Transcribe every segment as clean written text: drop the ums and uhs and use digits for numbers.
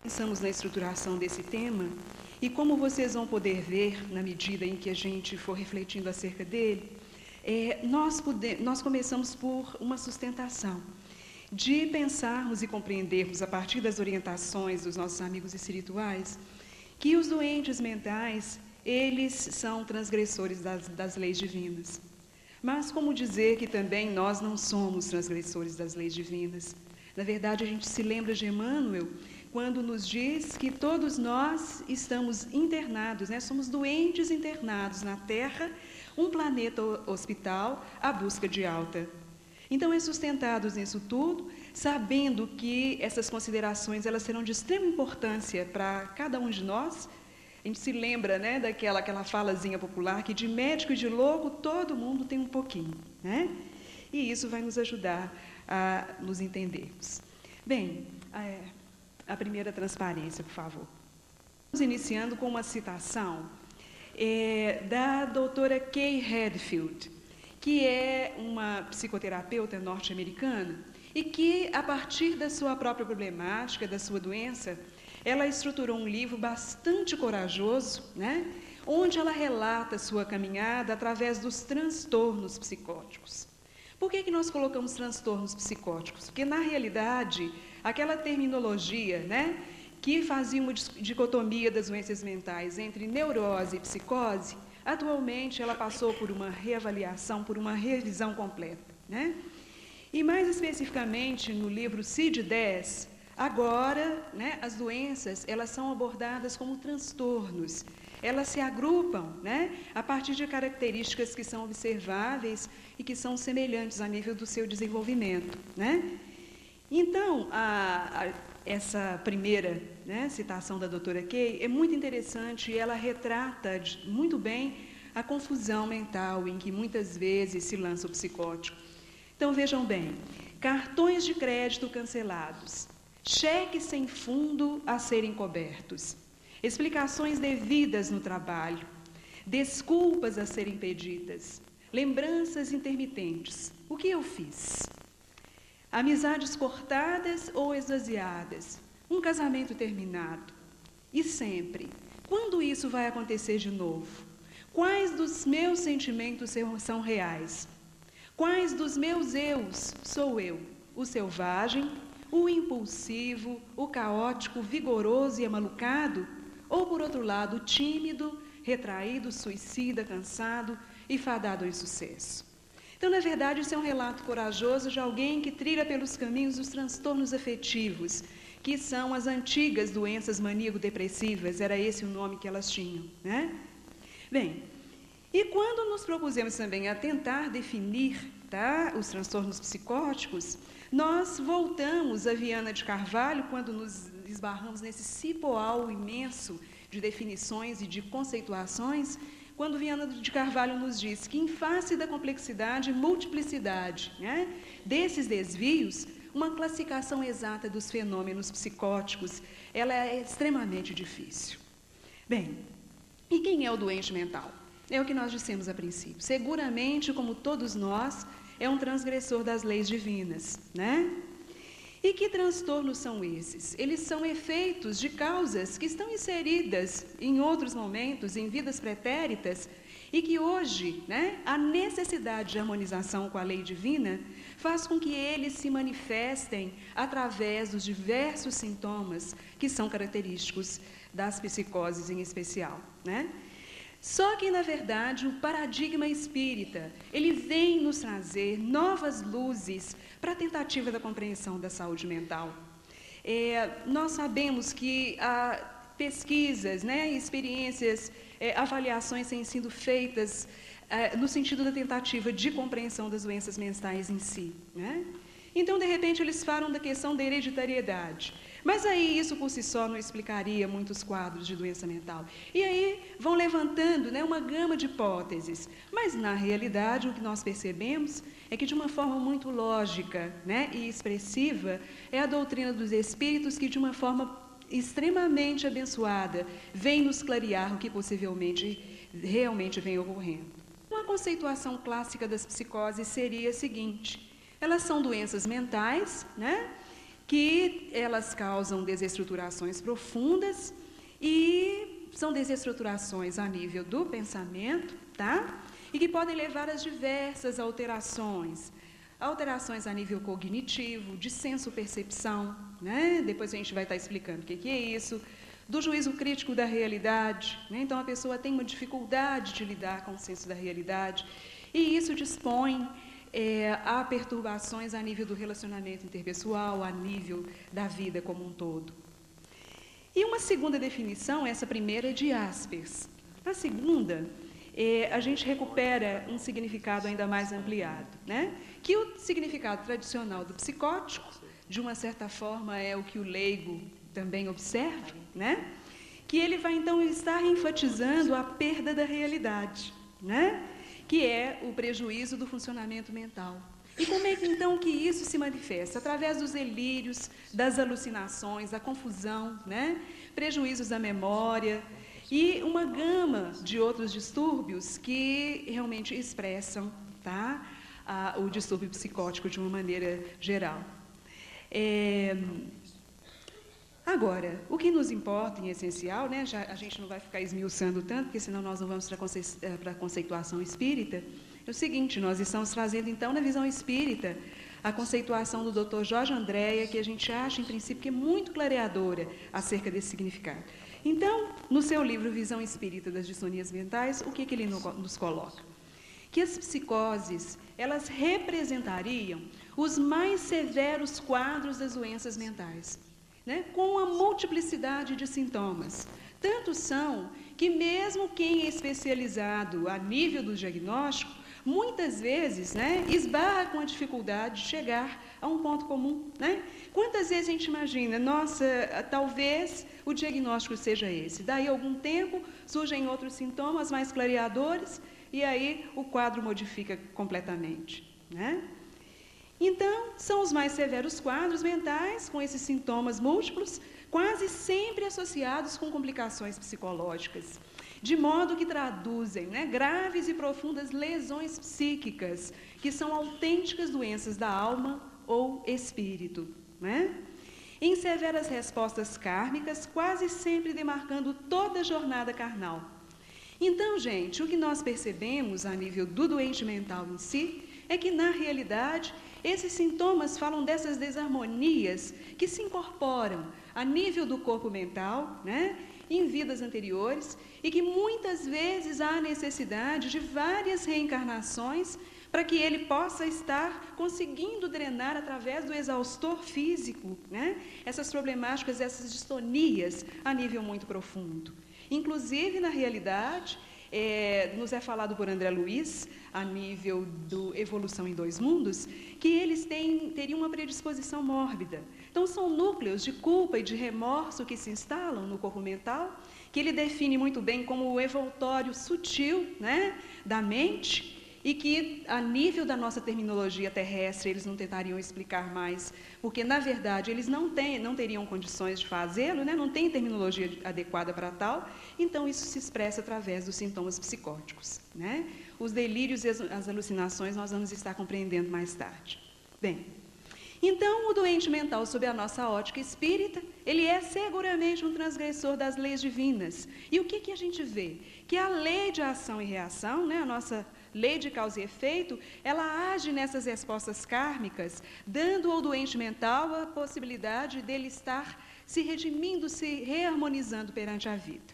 Pensamos na estruturação desse tema e como vocês vão poder ver na medida em que a gente for refletindo acerca dele, nós começamos por uma sustentação de pensarmos e compreendermos a partir das orientações dos nossos amigos espirituais que os doentes mentais, eles são transgressores das leis divinas. Mas como dizer que também nós não somos transgressores das leis divinas? Na verdade, a gente se lembra de Emmanuel quando nos diz que todos nós estamos internados, somos doentes internados na Terra, um planeta hospital à busca de alta. Então, sustentados nisso tudo, sabendo que essas considerações elas serão de extrema importância para cada um de nós, a gente se lembra daquela falazinha popular que de médico e de louco todo mundo tem um pouquinho, né? E isso vai nos ajudar a nos entendermos. Bem, a primeira transparência, por favor. Vamos iniciando com uma citação da doutora Kay Hadfield, que é uma psicoterapeuta norte-americana e que, a partir da sua própria problemática, da sua doença, ela estruturou um livro bastante corajoso, onde ela relata sua caminhada através dos transtornos psicóticos. Por que nós colocamos transtornos psicóticos? Porque, na realidade, aquela terminologia, que fazia uma dicotomia das doenças mentais entre neurose e psicose, atualmente ela passou por uma reavaliação, por uma revisão completa, E mais especificamente no livro CID-10, agora, as doenças, elas são abordadas como transtornos. Elas se agrupam, a partir de características que são observáveis e que são semelhantes a nível do seu desenvolvimento, Então, essa primeira citação da doutora Kay é muito interessante e ela retrata muito bem a confusão mental em que muitas vezes se lança o psicótico. Então, vejam bem, cartões de crédito cancelados, cheques sem fundo a serem cobertos, explicações devidas no trabalho, desculpas a serem pedidas, lembranças intermitentes. O que eu fiz? Amizades cortadas ou esvaziadas, um casamento terminado. E sempre, quando isso vai acontecer de novo? Quais dos meus sentimentos são reais? Quais dos meus eus sou eu? O selvagem, o impulsivo, o caótico, vigoroso e amalucado? Ou, por outro lado, o tímido, retraído, suicida, cansado e fadado ao insucesso? Então, na verdade, isso é um relato corajoso de alguém que trilha pelos caminhos dos transtornos afetivos, que são as antigas doenças maníaco-depressivas, era esse o nome que elas tinham, Bem, e quando nos propusemos também a tentar definir os transtornos psicóticos, nós voltamos a Viana de Carvalho, quando nos esbarramos nesse cipoal imenso de definições e de conceituações, quando Viana de Carvalho nos diz que, em face da complexidade e multiplicidade desses desvios, uma classificação exata dos fenômenos psicóticos, ela é extremamente difícil. Bem, e quem é o doente mental? É o que nós dissemos a princípio. Seguramente, como todos nós, é um transgressor das leis divinas, E que transtornos são esses? Eles são efeitos de causas que estão inseridas em outros momentos, em vidas pretéritas, e que hoje, a necessidade de harmonização com a lei divina faz com que eles se manifestem através dos diversos sintomas que são característicos das psicoses em especial, Só que, na verdade, o paradigma espírita, ele vem nos trazer novas luzes para a tentativa da compreensão da saúde mental. Nós sabemos que há pesquisas, experiências, avaliações têm sido feitas no sentido da tentativa de compreensão das doenças mentais em si, Então, de repente, eles falam da questão da hereditariedade. Mas aí isso por si só não explicaria muitos quadros de doença mental. E aí vão levantando uma gama de hipóteses. Mas, na realidade, o que nós percebemos é que, de uma forma muito lógica e expressiva, é a doutrina dos espíritos que, de uma forma extremamente abençoada, vem nos clarear o que possivelmente realmente vem ocorrendo. Uma conceituação clássica das psicoses seria a seguinte: elas são doenças mentais, que elas causam desestruturações profundas e são desestruturações a nível do pensamento, tá? E que podem levar a diversas alterações. Alterações a nível cognitivo, de senso-percepção, né? Depois a gente vai estar explicando o que é isso, do juízo crítico da realidade, né? Então a pessoa tem uma dificuldade de lidar com o senso da realidade, e isso dispõe a perturbações a nível do relacionamento interpessoal, a nível da vida como um todo. E uma segunda definição, essa primeira é de Jaspers. A segunda, a gente recupera um significado ainda mais ampliado, né? Que o significado tradicional do psicótico, de uma certa forma, é o que o leigo também observa, né? Que ele vai então estar enfatizando a perda da realidade, né? Que é o prejuízo do funcionamento mental. E como é que então que isso se manifesta? Através dos delírios, das alucinações, da confusão, né? Prejuízos da memória e uma gama de outros distúrbios que realmente expressam, tá? O distúrbio psicótico de uma maneira geral. Agora, o que nos importa em essencial, né, a gente não vai ficar esmiuçando tanto, porque senão nós não vamos para a conceituação espírita, é o seguinte, nós estamos trazendo então na visão espírita a conceituação do Dr. Jorge Andréa, que a gente acha, em princípio, que é muito clareadora acerca desse significado. Então, no seu livro Visão Espírita das Distonias Mentais, o que ele nos coloca? Que as psicoses, elas representariam os mais severos quadros das doenças mentais, né, com a multiplicidade de sintomas. Tanto são que mesmo quem é especializado a nível do diagnóstico, muitas vezes, né, esbarra com a dificuldade de chegar a um ponto comum, né? Quantas vezes a gente imagina, nossa, talvez o diagnóstico seja esse. Daí a algum tempo surgem outros sintomas mais clareadores e aí o quadro modifica completamente, né? Então, são os mais severos quadros mentais, com esses sintomas múltiplos, quase sempre associados com complicações psicológicas, de modo que traduzem, né, graves e profundas lesões psíquicas, que são autênticas doenças da alma ou espírito, né? Em severas respostas kármicas, quase sempre demarcando toda a jornada carnal. Então, gente, o que nós percebemos a nível do doente mental em si, é que, na realidade, esses sintomas falam dessas desarmonias que se incorporam a nível do corpo mental, né, em vidas anteriores, e que muitas vezes há necessidade de várias reencarnações para que ele possa estar conseguindo drenar através do exaustor físico, né, essas problemáticas, essas distonias a nível muito profundo. Inclusive, na realidade, nos é falado por André Luiz, a nível do Evolução em Dois Mundos, que eles teriam uma predisposição mórbida. Então, são núcleos de culpa e de remorso que se instalam no corpo mental, que ele define muito bem como o envoltório sutil, né, da mente, e que, a nível da nossa terminologia terrestre, eles não tentariam explicar mais, porque, na verdade, eles não teriam condições de fazê-lo, né? Não tem terminologia adequada para tal, então isso se expressa através dos sintomas psicóticos, né? Os delírios e as alucinações nós vamos estar compreendendo mais tarde. Bem, então, o doente mental, sob a nossa ótica espírita, ele é seguramente um transgressor das leis divinas. E o que a gente vê? Que a lei de ação e reação, né, a nossa lei de causa e efeito, ela age nessas respostas kármicas, dando ao doente mental a possibilidade dele estar se redimindo, se reharmonizando perante a vida.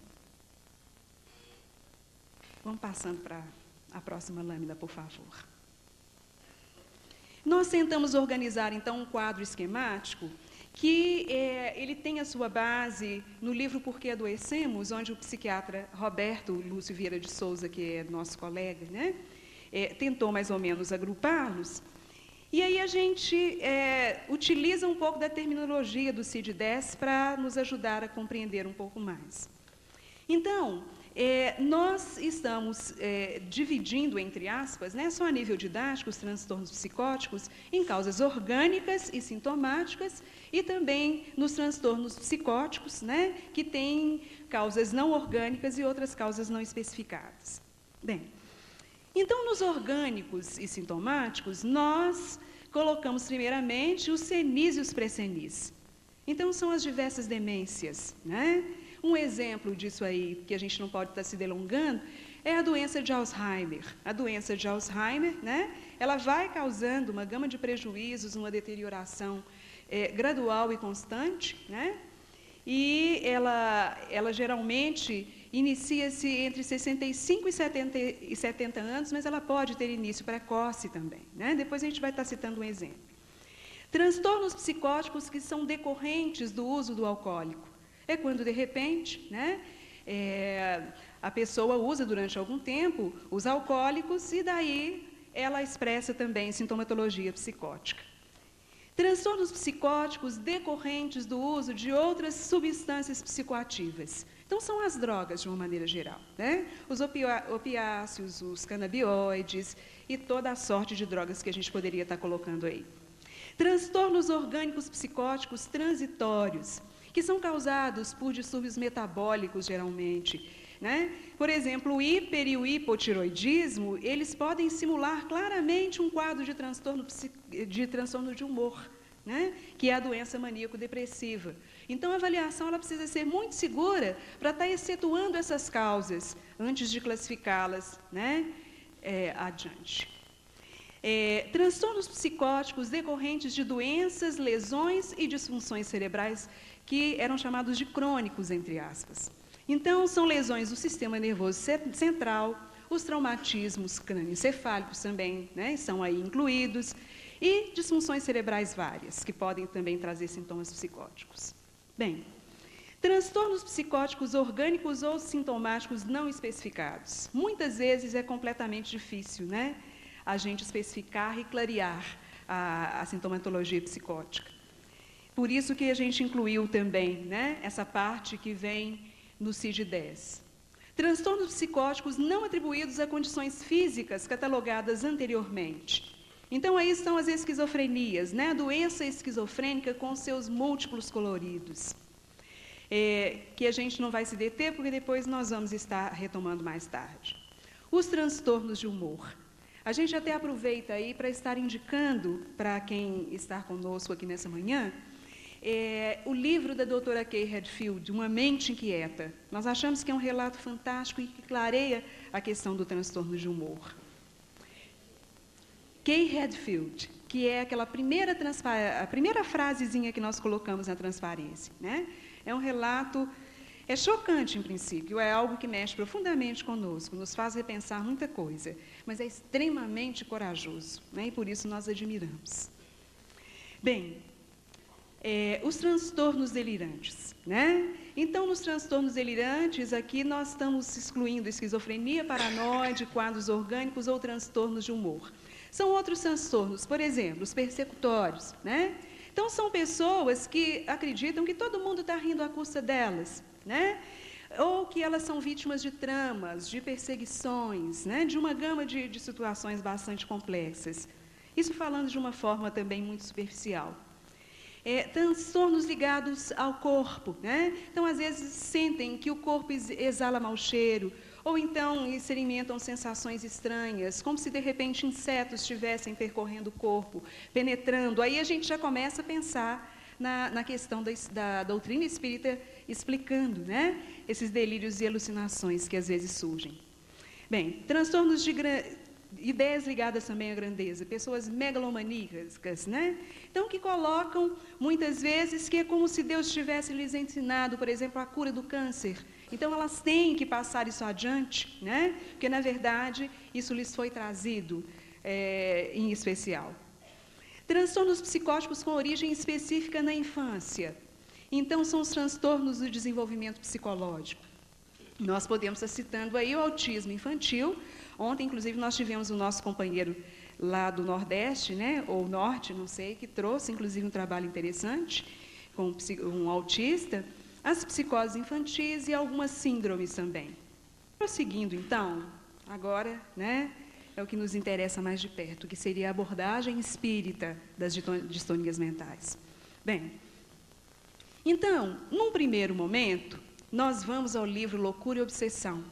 Vamos passando para a próxima lâmina, por favor. Nós tentamos organizar, então, um quadro esquemático que ele tem a sua base no livro Por que Adoecemos, onde o psiquiatra Roberto Lúcio Vieira de Souza, que é nosso colega, né, tentou mais ou menos agrupá-los. E aí a gente utiliza um pouco da terminologia do CID-10 para nos ajudar a compreender um pouco mais. Então, nós estamos dividindo, entre aspas, né, só a nível didático, os transtornos psicóticos em causas orgânicas e sintomáticas e também nos transtornos psicóticos, né, que têm causas não orgânicas e outras causas não especificadas. Bem, então, nos orgânicos e sintomáticos, nós colocamos primeiramente os senis e os pré-senis. Então, são as diversas demências, né? Um exemplo disso aí, que a gente não pode estar se delongando, é a doença de Alzheimer. A doença de Alzheimer, né? Ela vai causando uma gama de prejuízos, uma deterioração gradual e constante, né? E ela geralmente inicia-se entre 65 e 70 anos, mas ela pode ter início precoce também, né? Depois a gente vai estar citando um exemplo. Transtornos psicóticos que são decorrentes do uso do alcoólico. É quando, de repente, né, a pessoa usa durante algum tempo os alcoólicos e daí ela expressa também sintomatologia psicótica. Transtornos psicóticos decorrentes do uso de outras substâncias psicoativas. Então, são as drogas, de uma maneira geral, né? Os opiáceos, os canabinoides e toda a sorte de drogas que a gente poderia estar colocando aí. Transtornos orgânicos psicóticos transitórios, que são causados por distúrbios metabólicos, geralmente, né? Por exemplo, o hiper e o hipotiroidismo, eles podem simular claramente um quadro de transtorno de humor, né? Que é a doença maníaco-depressiva. Então, a avaliação ela precisa ser muito segura para estar excetuando essas causas antes de classificá-las, né, adiante. Transtornos psicóticos decorrentes de doenças, lesões e disfunções cerebrais que eram chamados de crônicos, entre aspas. Então, são lesões do sistema nervoso central, os traumatismos crânioencefálicos também, né, são aí incluídos, e disfunções cerebrais várias, que podem também trazer sintomas psicóticos. Bem, transtornos psicóticos orgânicos ou sintomáticos não especificados. Muitas vezes é completamente difícil, né, a gente especificar e clarear a sintomatologia psicótica. Por isso que a gente incluiu também, né, essa parte que vem no CID-10. Transtornos psicóticos não atribuídos a condições físicas catalogadas anteriormente. Então, aí estão as esquizofrenias, né, a doença esquizofrênica com seus múltiplos coloridos, que a gente não vai se deter, porque depois nós vamos estar retomando mais tarde. Os transtornos de humor. A gente até aproveita aí para estar indicando para quem está conosco aqui nessa manhã, o livro da doutora Kay Hadfield, Uma Mente Inquieta. Nós achamos que é um relato fantástico e que clareia a questão do transtorno de humor. Kay Hadfield, que é aquela a primeira frasezinha que nós colocamos na transparência, né? É um relato, é chocante em princípio, é algo que mexe profundamente conosco, nos faz repensar muita coisa, mas é extremamente corajoso, né? E por isso nós admiramos. Bem, os transtornos delirantes, né? Então, nos transtornos delirantes, aqui nós estamos excluindo esquizofrenia, paranoide, quadros orgânicos ou transtornos de humor. São outros transtornos, por exemplo, os persecutórios, né? Então, são pessoas que acreditam que todo mundo está rindo à custa delas, né? Ou que elas são vítimas de tramas, de perseguições, né? De uma gama de situações bastante complexas. Isso falando de uma forma também muito superficial. Transtornos ligados ao corpo, né? Então, às vezes, sentem que o corpo exala mau cheiro, ou então experimentam sensações estranhas, como se, de repente, insetos estivessem percorrendo o corpo, penetrando. Aí a gente já começa a pensar na questão da doutrina espírita, explicando, né, esses delírios e alucinações que, às vezes, surgem. Bem, transtornos de ideias ligadas também à grandeza, pessoas megalomaníacas, né? Então, que colocam, muitas vezes, que é como se Deus tivesse lhes ensinado, por exemplo, a cura do câncer. Então, elas têm que passar isso adiante, né? Porque, na verdade, isso lhes foi trazido em especial. Transtornos psicóticos com origem específica na infância. Então, são os transtornos do desenvolvimento psicológico. Nós podemos estar citando aí o autismo infantil. Ontem, inclusive, nós tivemos o nosso companheiro lá do Nordeste, né, ou Norte, não sei, que trouxe, inclusive, um trabalho interessante com um autista, as psicoses infantis e algumas síndromes também. Prosseguindo, então, agora, né, é o que nos interessa mais de perto, que seria a abordagem espírita das distonias mentais. Bem, então, num primeiro momento, nós vamos ao livro Loucura e Obsessão.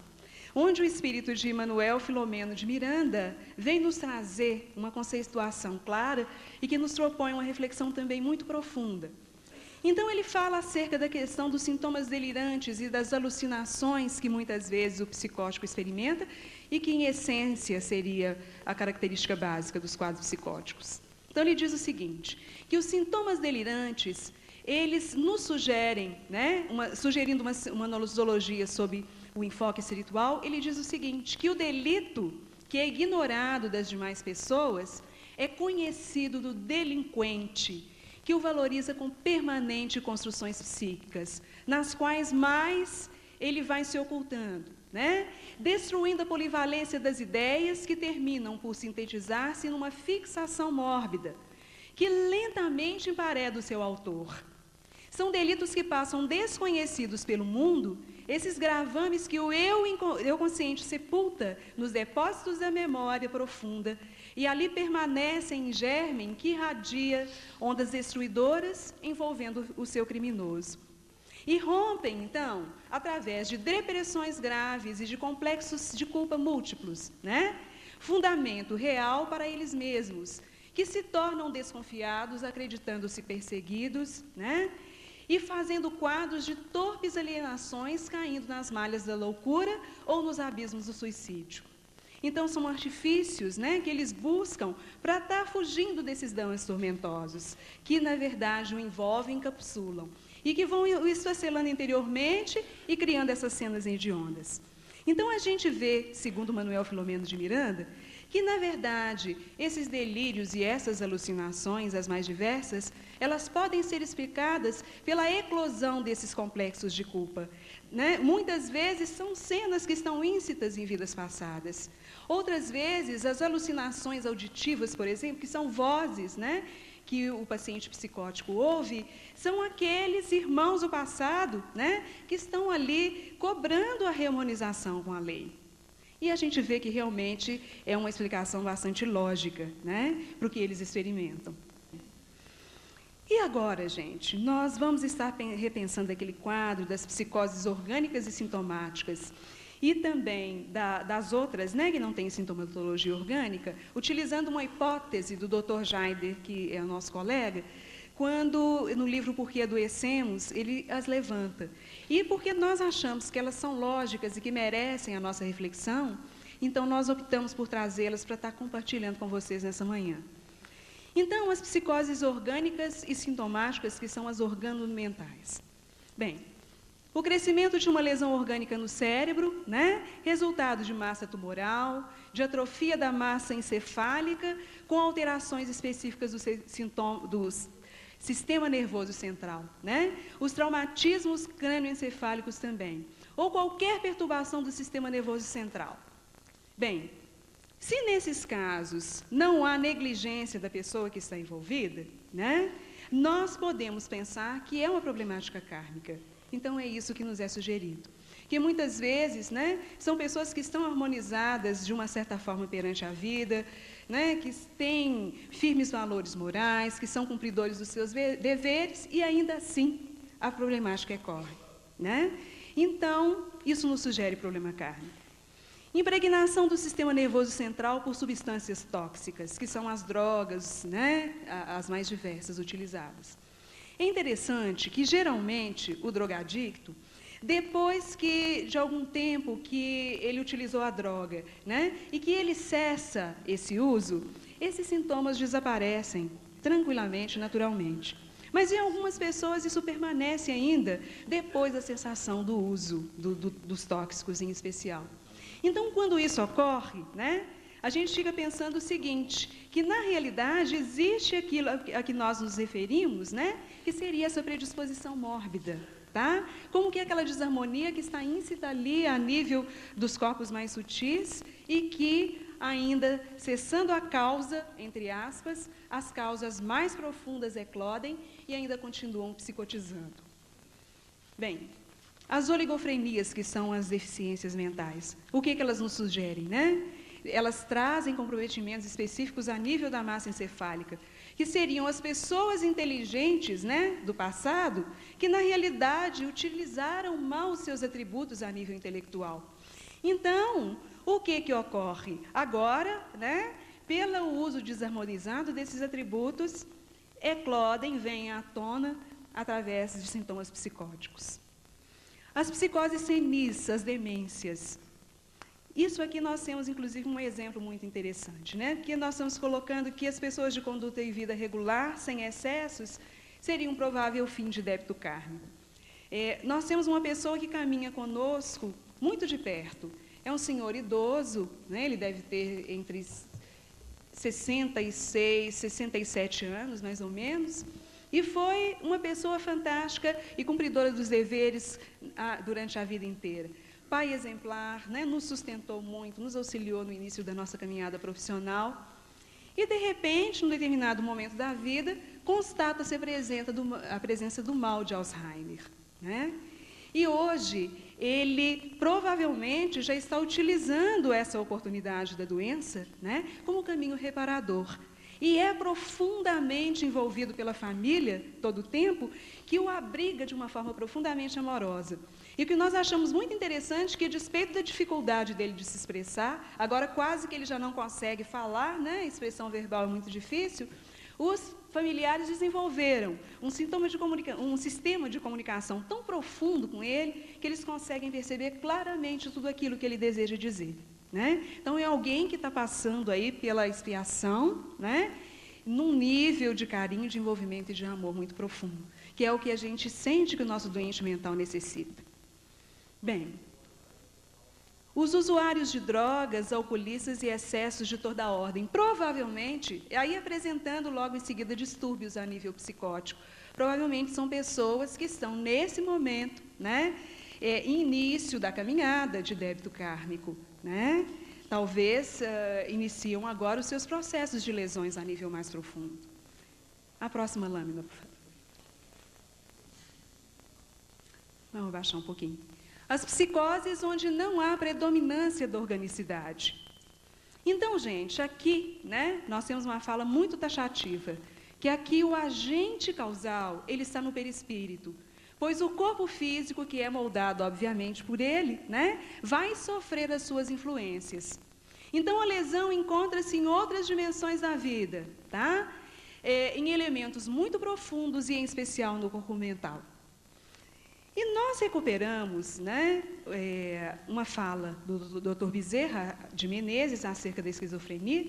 onde o espírito de Manuel Filomeno de Miranda vem nos trazer uma conceituação clara e que nos propõe uma reflexão também muito profunda. Então, ele fala acerca da questão dos sintomas delirantes e das alucinações que muitas vezes o psicótico experimenta e que, em essência, seria a característica básica dos quadros psicóticos. Então, ele diz o seguinte, que os sintomas delirantes, eles nos sugerem, sugerindo uma nosologia sobre o enfoque espiritual, ele diz o seguinte, que o delito que é ignorado das demais pessoas é conhecido do delinquente, que o valoriza com permanente construções psíquicas, nas quais mais ele vai se ocultando, destruindo a polivalência das ideias que terminam por sintetizar-se numa fixação mórbida, que lentamente empareda o seu autor. São delitos que passam desconhecidos pelo mundo, esses gravames que o eu consciente sepulta nos depósitos da memória profunda, e ali permanecem em germen que irradia ondas destruidoras envolvendo o seu criminoso. E rompem, então, através de depressões graves e de complexos de culpa múltiplos, fundamento real para eles mesmos, que se tornam desconfiados, acreditando-se perseguidos, e fazendo quadros de torpes alienações, caindo nas malhas da loucura ou nos abismos do suicídio. Então, são artifícios que eles buscam para estar fugindo desses danos tormentosos, que, na verdade, o envolvem e encapsulam, e que vão esfacelando interiormente e criando essas cenas hediondas. Então, a gente vê, segundo Manuel Filomeno de Miranda, que, na verdade, esses delírios e essas alucinações, as mais diversas, elas podem ser explicadas pela eclosão desses complexos de culpa. Muitas vezes são cenas que estão íncitas em vidas passadas. Outras vezes, as alucinações auditivas, por exemplo, que são vozes, que o paciente psicótico ouve, são aqueles irmãos do passado, que estão ali cobrando a reharmonização com a lei. E a gente vê que realmente é uma explicação bastante lógica, para o que eles experimentam. E agora, gente, nós vamos estar repensando aquele quadro das psicoses orgânicas e sintomáticas e também das outras, que não têm sintomatologia orgânica, utilizando uma hipótese do Dr. Jaider, que é o nosso colega, quando, no livro Por que Adoecemos, ele as levanta. E porque nós achamos que elas são lógicas e que merecem a nossa reflexão, então nós optamos por trazê-las para estar compartilhando com vocês nessa manhã. Então, as psicoses orgânicas e sintomáticas, que são as organomentais. Bem, o crescimento de uma lesão orgânica no cérebro, resultado de massa tumoral, de atrofia da massa encefálica, com alterações específicas do sistema nervoso central, os traumatismos crânioencefálicos também, ou qualquer perturbação do sistema nervoso central. Bem, se nesses casos não há negligência da pessoa que está envolvida, nós podemos pensar que é uma problemática kármica. Então, é isso que nos é sugerido. Que muitas vezes, são pessoas que estão harmonizadas de uma certa forma perante a vida, que têm firmes valores morais, que são cumpridores dos seus deveres, e ainda assim a problemática ocorre. Então, isso nos sugere problema kármico. Impregnação do sistema nervoso central por substâncias tóxicas, que são as drogas, as mais diversas utilizadas. É interessante que, geralmente, o drogadicto, depois de algum tempo que ele utilizou a droga, e que ele cessa esse uso, esses sintomas desaparecem tranquilamente, naturalmente. Mas, em algumas pessoas, isso permanece ainda depois da cessação do uso dos tóxicos em especial. Então, quando isso ocorre, a gente fica pensando o seguinte, que na realidade existe aquilo a que nós nos referimos, que seria essa predisposição mórbida, Como que é aquela desarmonia que está íncita ali a nível dos corpos mais sutis e que ainda, cessando a causa, entre aspas, as causas mais profundas eclodem e ainda continuam psicotizando. Bem, as oligofrenias, que são as deficiências mentais, o que elas nos sugerem, Elas trazem comprometimentos específicos a nível da massa encefálica, que seriam as pessoas inteligentes, do passado, que na realidade utilizaram mal os seus atributos a nível intelectual. Então, o que ocorre? Agora, né, pelo uso desarmonizado desses atributos, eclodem, vêm à tona através de sintomas psicóticos. As psicoses senis, as demências. Isso aqui nós temos, inclusive, um exemplo muito interessante, né? Que nós estamos colocando que as pessoas de conduta e vida regular, sem excessos, seria um provável fim de débito kármico. Nós temos uma pessoa que caminha conosco muito de perto. É um senhor idoso, né? Ele deve ter entre 66, 67 anos, mais ou menos, e foi uma pessoa fantástica e cumpridora dos deveres durante a vida inteira. Pai exemplar, né? Nos sustentou muito, nos auxiliou no início da nossa caminhada profissional. E, de repente, num determinado momento da vida, constata-se a presença do mal de Alzheimer, né? E hoje, ele provavelmente já está utilizando essa oportunidade da doença, né, como caminho reparador. E é profundamente envolvido pela família, todo o tempo, que o abriga de uma forma profundamente amorosa. E o que nós achamos muito interessante, que a despeito da dificuldade dele de se expressar, agora quase que ele já não consegue falar, né, a expressão verbal é muito difícil, os familiares desenvolveram um sistema de comunicação tão profundo com ele, que eles conseguem perceber claramente tudo aquilo que ele deseja dizer, né? Então, é alguém que está passando aí pela expiação, né, num nível de carinho, de envolvimento e de amor muito profundo, que é o que a gente sente que o nosso doente mental necessita. Bem, os usuários de drogas, alcoolistas e excessos de toda a ordem, provavelmente, aí apresentando logo em seguida distúrbios a nível psicótico, provavelmente são pessoas que estão nesse momento, né, início da caminhada de débito kármico, né? Talvez iniciam agora os seus processos de lesões a nível mais profundo. A próxima lâmina, por favor. Vamos abaixar um pouquinho. As psicoses onde não há predominância da organicidade. Então, gente, aqui, né, nós temos uma fala muito taxativa, que aqui o agente causal, ele está no perispírito, pois o corpo físico, que é moldado, obviamente, por ele, né, vai sofrer as suas influências. Então, a lesão encontra-se em outras dimensões da vida, tá? Em elementos muito profundos e, em especial, no corpo mental. E nós recuperamos, né, uma fala do Dr. Bezerra de Menezes acerca da esquizofrenia,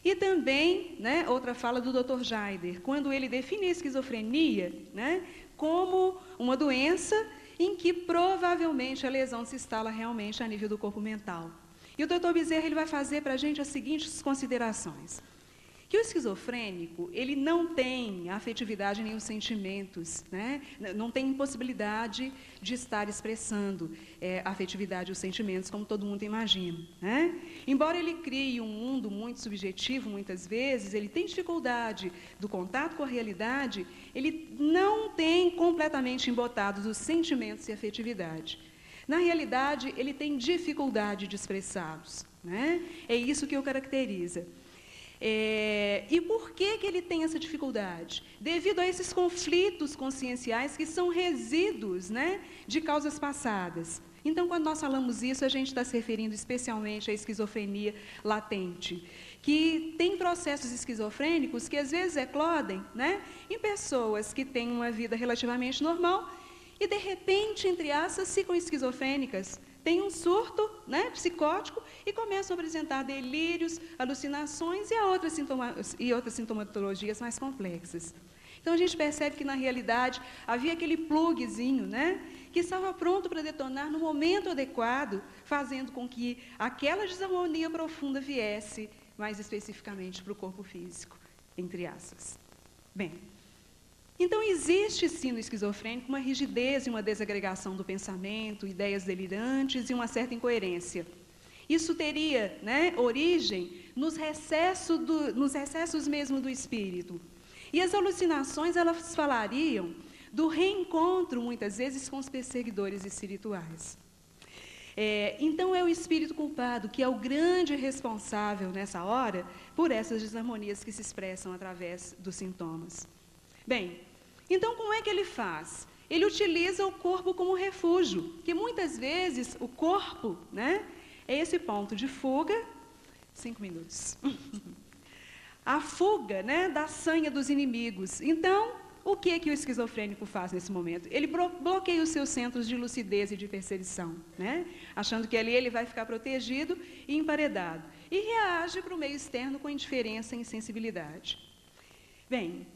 e também, né, outra fala do Dr. Jaider, quando ele define a esquizofrenia, né, como uma doença em que provavelmente a lesão se instala realmente a nível do corpo mental. E o Dr. Bezerra ele vai fazer para a gente as seguintes considerações. Que o esquizofrênico, ele não tem afetividade nem os sentimentos, né? Não tem impossibilidade de estar expressando a afetividade e os sentimentos, como todo mundo imagina, né? Embora ele crie um mundo muito subjetivo, muitas vezes, ele tem dificuldade do contato com a realidade, ele não tem completamente embotados os sentimentos e a afetividade. Na realidade, ele tem dificuldade de expressá-los, né? É isso que o caracteriza. E por que ele tem essa dificuldade? Devido a esses conflitos conscienciais que são resíduos, né, de causas passadas. Então, quando nós falamos isso, a gente está se referindo especialmente à esquizofrenia latente, que tem processos esquizofrênicos que às vezes eclodem, né, em pessoas que têm uma vida relativamente normal e, de repente, entre aspas, ficam esquizofrênicas. Tem um surto, né, psicótico e começam a apresentar delírios, alucinações e outras sintomatologias mais complexas. Então, a gente percebe que, na realidade, havia aquele plugzinho, né, que estava pronto para detonar no momento adequado, fazendo com que aquela desarmonia profunda viesse, mais especificamente, para o corpo físico, entre aspas. Bem, então, existe sim no esquizofrênico uma rigidez e uma desagregação do pensamento, ideias delirantes e uma certa incoerência. Isso teria, né, origem nos recessos mesmo do espírito. E as alucinações, elas falariam do reencontro, muitas vezes, com os perseguidores espirituais. Então, é o espírito culpado que é o grande responsável, nessa hora, por essas desarmonias que se expressam através dos sintomas. Bem, então como é que ele faz? ele utiliza o corpo como refúgio, que muitas vezes o corpo, né, é esse ponto de fuga. 5 minutos. A fuga, né, da sanha dos inimigos. Então, o que o esquizofrênico faz nesse momento? Ele bloqueia os seus centros de lucidez e de percepção, né, achando que ali ele vai ficar protegido e emparedado. E reage para o meio externo com indiferença e insensibilidade. Bem,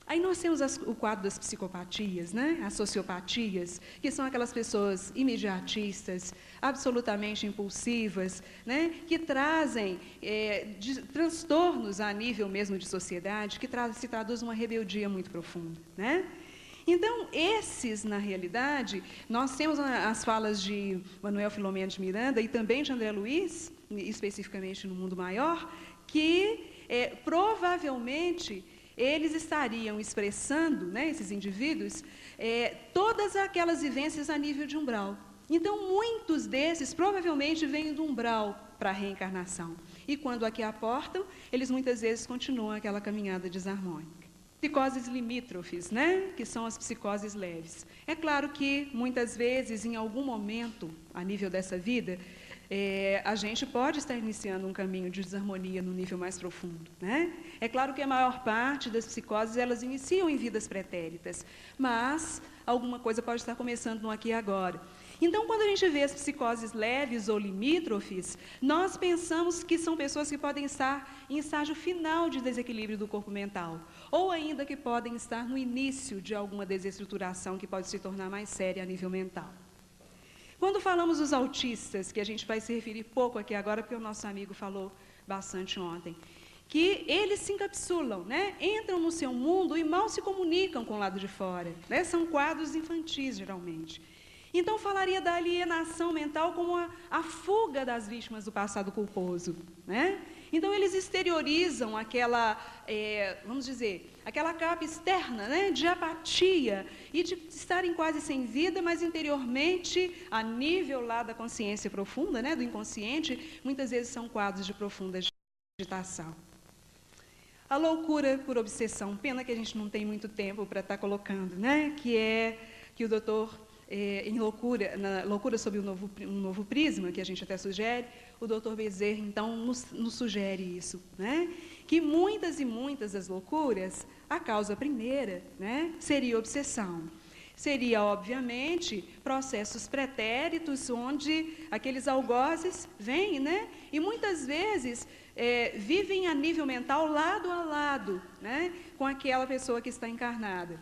aí nós temos o quadro das psicopatias, né? As sociopatias, que são aquelas pessoas imediatistas, absolutamente impulsivas, né? Que trazem transtornos a nível mesmo de sociedade, que se traduz uma rebeldia muito profunda, né? Então, esses, na realidade, nós temos as falas de Manuel Filomeno de Miranda e também de André Luiz, especificamente no Mundo Maior, que provavelmente eles estariam expressando, né, esses indivíduos, todas aquelas vivências a nível de umbral. Então, muitos desses provavelmente vêm do umbral para a reencarnação. E quando aqui aportam, eles muitas vezes continuam aquela caminhada desarmônica. Psicoses limítrofes, né, que são as psicoses leves. É claro que, muitas vezes, em algum momento, a nível dessa vida, a gente pode estar iniciando um caminho de desarmonia no nível mais profundo, né? É claro que a maior parte das psicoses, elas iniciam em vidas pretéritas, mas alguma coisa pode estar começando no aqui e agora. Então, quando a gente vê as psicoses leves ou limítrofes, nós pensamos que são pessoas que podem estar em estágio final de desequilíbrio do corpo mental, ou ainda que podem estar no início de alguma desestruturação que pode se tornar mais séria a nível mental. Quando falamos dos autistas, que a gente vai se referir pouco aqui agora, porque o nosso amigo falou bastante ontem, que eles se encapsulam, né? Entram no seu mundo e mal se comunicam com o lado de fora, né? São quadros infantis, geralmente. Então, falaria da alienação mental como a fuga das vítimas do passado culposo, né? Então, eles exteriorizam aquela, vamos dizer, aquela capa externa, né, de apatia e de estarem quase sem vida, mas interiormente, a nível lá da consciência profunda, né, do inconsciente, muitas vezes são quadros de profunda agitação. A loucura por obsessão, pena que a gente não tem muito tempo para estar colocando, né, que o doutor... na Loucura sob um novo prisma, que a gente até sugere, o Dr. Bezerra, então, nos sugere isso, né? Que muitas e muitas das loucuras, a causa primeira, né, seria obsessão. Seria, obviamente, processos pretéritos, onde aqueles algozes vêm, né, e muitas vezes vivem a nível mental lado a lado, né, com aquela pessoa que está encarnada.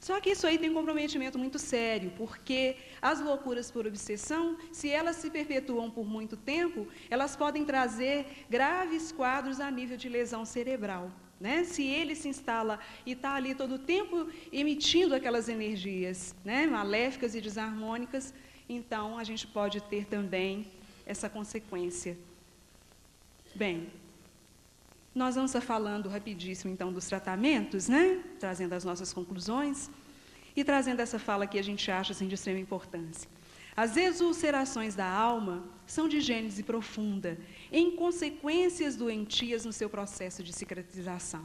Só que isso aí tem um comprometimento muito sério, porque as loucuras por obsessão, se elas se perpetuam por muito tempo, elas podem trazer graves quadros a nível de lesão cerebral, né? Se ele se instala e está ali todo o tempo emitindo aquelas energias, né, maléficas e desarmônicas, então a gente pode ter também essa consequência. Bem, nós vamos estar falando rapidíssimo, então, dos tratamentos, né? Trazendo as nossas conclusões e trazendo essa fala que a gente acha assim, de extrema importância. As exulcerações da alma são de gênese profunda, em consequências doentias no seu processo de cicatrização.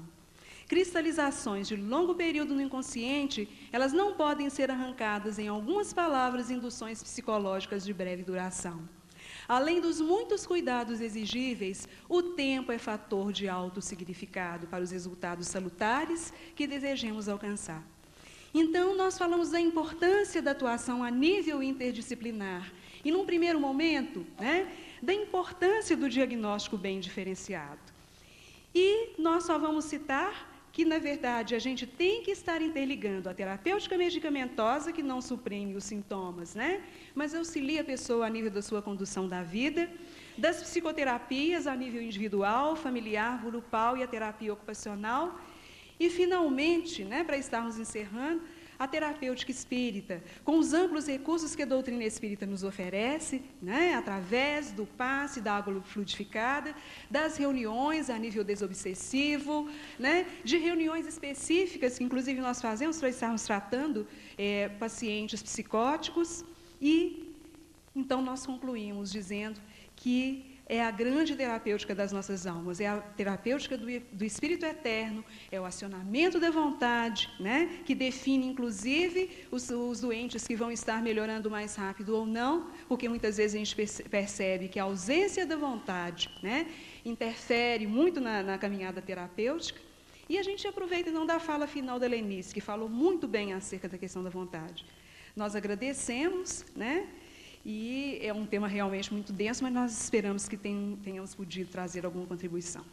Cristalizações de longo período no inconsciente, elas não podem ser arrancadas em algumas palavras induções psicológicas de breve duração. Além dos muitos cuidados exigíveis, o tempo é fator de alto significado para os resultados salutares que desejemos alcançar. Então, nós falamos da importância da atuação a nível interdisciplinar e, num primeiro momento, né, da importância do diagnóstico bem diferenciado. E nós só vamos citar que, na verdade, a gente tem que estar interligando a terapêutica medicamentosa, que não suprime os sintomas, né? Mas auxilia a pessoa a nível da sua condução da vida, das psicoterapias a nível individual, familiar, grupal e a terapia ocupacional. E, finalmente, né, para estarmos encerrando, a terapêutica espírita, com os amplos recursos que a doutrina espírita nos oferece, né, através do passe, da água fluidificada, das reuniões a nível desobsessivo, né, de reuniões específicas que, inclusive, nós fazemos para estarmos tratando pacientes psicóticos. E, então, nós concluímos dizendo que é a grande terapêutica das nossas almas, é a terapêutica do Espírito Eterno, é o acionamento da vontade, né, que define, inclusive, os doentes que vão estar melhorando mais rápido ou não, porque muitas vezes a gente percebe que a ausência da vontade, né, interfere muito na caminhada terapêutica. E a gente aproveita, então, da fala final da Lenice, que falou muito bem acerca da questão da vontade. Nós agradecemos, né? E é um tema realmente muito denso, mas nós esperamos que tenhamos podido trazer alguma contribuição.